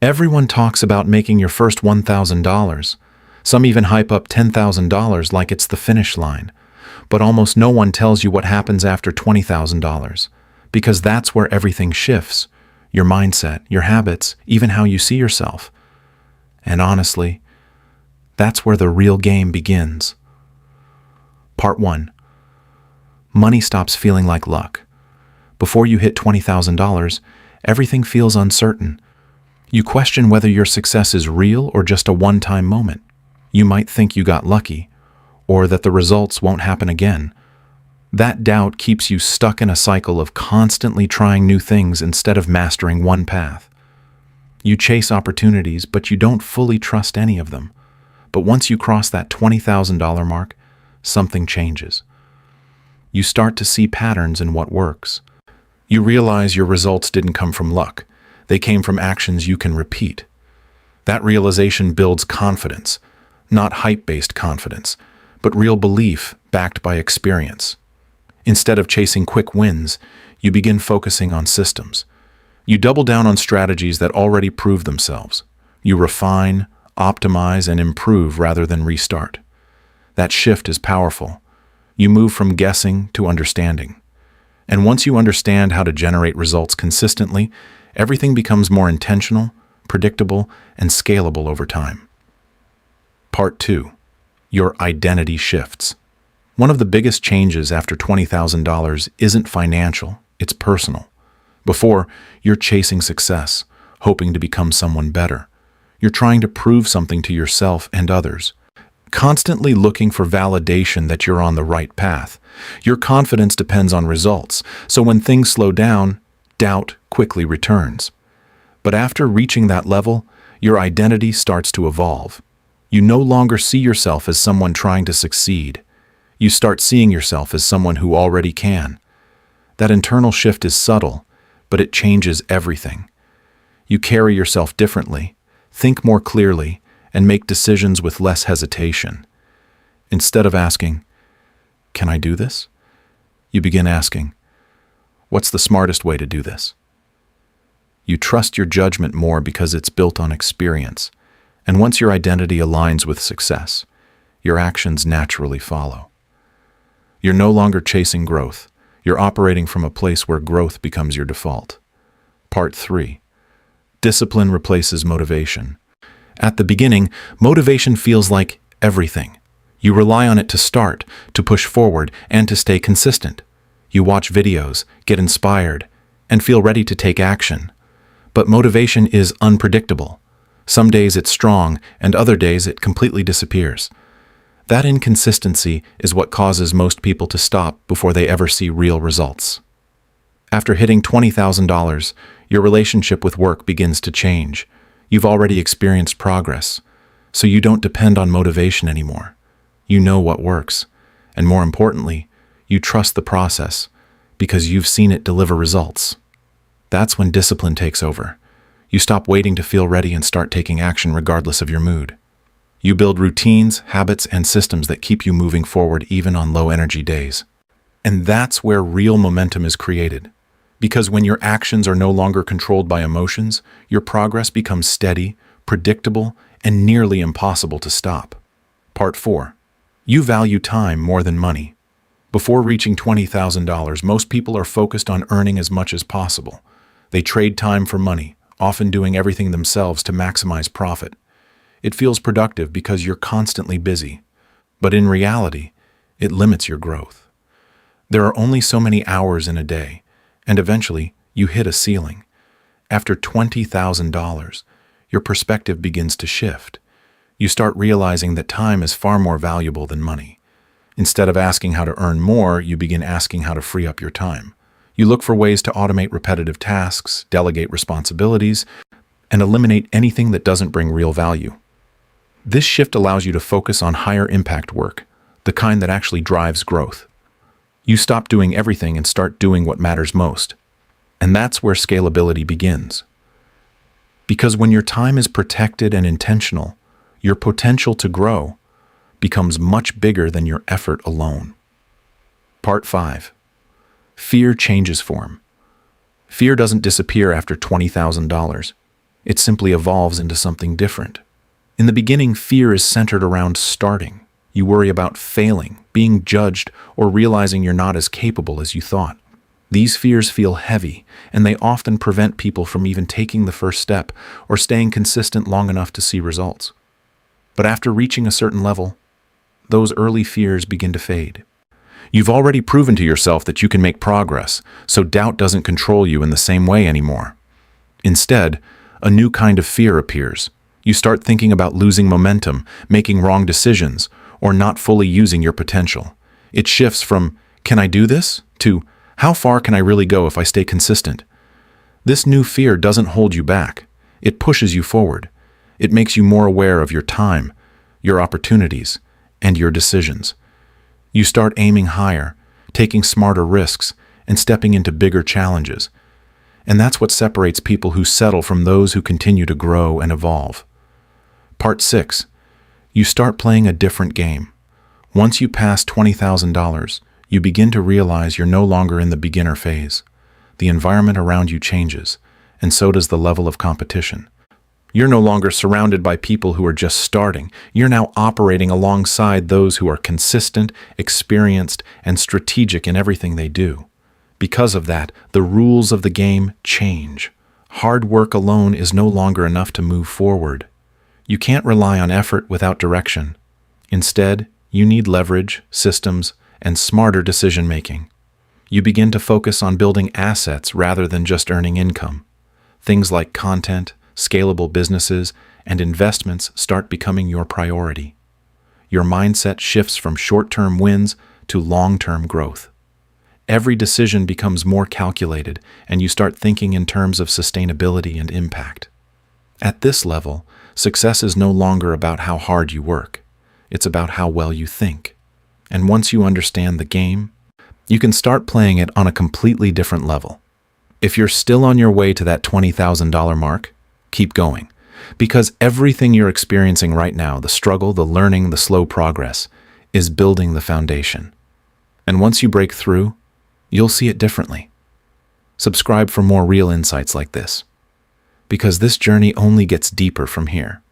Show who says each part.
Speaker 1: Everyone talks about making your first $1,000. Some even hype up $10,000 like it's the finish line. But almost no one tells you what happens after $20,000. Because that's where everything shifts. Your mindset, your habits, even how you see yourself. And honestly, that's where the real game begins. Part 1. Money stops feeling like luck. Before you hit $20,000, everything feels uncertain. You question whether your success is real or just a one-time moment. You might think you got lucky, or that the results won't happen again. That doubt keeps you stuck in a cycle of constantly trying new things instead of mastering one path. You chase opportunities, but you don't fully trust any of them. But once you cross that $20,000 mark, something changes. You start to see patterns in what works. You realize your results didn't come from luck. They came from actions you can repeat. That realization builds confidence, not hype-based confidence, but real belief backed by experience. Instead of chasing quick wins, you begin focusing on systems. You double down on strategies that already prove themselves. You refine, optimize, and improve rather than restart. That shift is powerful. You move from guessing to understanding. And once you understand how to generate results consistently, everything becomes more intentional, predictable, and scalable over time. Part 2. Your identity shifts. One of the biggest changes after $20,000 isn't financial, it's personal. Before, you're chasing success, hoping to become someone better. You're trying to prove something to yourself and others, constantly looking for validation that you're on the right path. Your confidence depends on results, so when things slow down, doubt quickly returns. But after reaching that level, your identity starts to evolve. You no longer see yourself as someone trying to succeed. You start seeing yourself as someone who already can. That internal shift is subtle, but it changes everything. You carry yourself differently, think more clearly, and make decisions with less hesitation. Instead of asking, "Can I do this?" you begin asking, "What's the smartest way to do this?" You trust your judgment more because it's built on experience. And once your identity aligns with success, your actions naturally follow. You're no longer chasing growth. You're operating from a place where growth becomes your default. Part 3. Discipline replaces motivation. At the beginning, motivation feels like everything. You rely on it to start, to push forward, and to stay consistent. You watch videos, get inspired, and feel ready to take action. But motivation is unpredictable. Some days it's strong, and other days it completely disappears. That inconsistency is what causes most people to stop before they ever see real results. After hitting $20,000, your relationship with work begins to change. You've already experienced progress, so you don't depend on motivation anymore. You know what works, and more importantly, you trust the process because you've seen it deliver results. That's when discipline takes over. You stop waiting to feel ready and start taking action regardless of your mood. You build routines, habits, and systems that keep you moving forward even on low-energy days. And that's where real momentum is created. Because when your actions are no longer controlled by emotions, your progress becomes steady, predictable, and nearly impossible to stop. Part 4. You value time more than money. Before reaching $20,000, most people are focused on earning as much as possible. They trade time for money, often doing everything themselves to maximize profit. It feels productive because you're constantly busy. But in reality, it limits your growth. There are only so many hours in a day, and eventually you hit a ceiling. After $20,000, your perspective begins to shift. You start realizing that time is far more valuable than money. Instead of asking how to earn more, you begin asking how to free up your time. You look for ways to automate repetitive tasks, delegate responsibilities, and eliminate anything that doesn't bring real value. This shift allows you to focus on higher impact work, the kind that actually drives growth. You stop doing everything and start doing what matters most. And that's where scalability begins. Because when your time is protected and intentional, your potential to grow becomes much bigger than your effort alone. Part 5. Fear changes form. Fear doesn't disappear after $20,000. It simply evolves into something different. In the beginning, fear is centered around starting. You worry about failing, being judged, or realizing you're not as capable as you thought. These fears feel heavy, and they often prevent people from even taking the first step or staying consistent long enough to see results. But after reaching a certain level, those early fears begin to fade. You've already proven to yourself that you can make progress, so doubt doesn't control you in the same way anymore. Instead, a new kind of fear appears. You start thinking about losing momentum, making wrong decisions, or not fully using your potential. It shifts from, "Can I do this?" to, "How far can I really go if I stay consistent?" This new fear doesn't hold you back. It pushes you forward. It makes you more aware of your time, your opportunities, and your decisions. You start aiming higher, taking smarter risks, and stepping into bigger challenges. And that's what separates people who settle from those who continue to grow and evolve. Part 6. You start playing a different game. Once you pass $20,000, you begin to realize you're no longer in the beginner phase. The environment around you changes, and so does the level of competition. You're no longer surrounded by people who are just starting. You're now operating alongside those who are consistent, experienced, and strategic in everything they do. Because of that, the rules of the game change. Hard work alone is no longer enough to move forward. You can't rely on effort without direction. Instead, you need leverage, systems, and smarter decision-making. You begin to focus on building assets rather than just earning income. Things like content, scalable businesses, and investments start becoming your priority. Your mindset shifts from short-term wins to long-term growth. Every decision becomes more calculated, and you start thinking in terms of sustainability and impact. At this level, success is no longer about how hard you work. It's about how well you think. And once you understand the game, you can start playing it on a completely different level. If you're still on your way to that $20,000 mark, keep going. Because everything you're experiencing right now, the struggle, the learning, the slow progress, is building the foundation. And once you break through, you'll see it differently. Subscribe for more real insights like this, because this journey only gets deeper from here.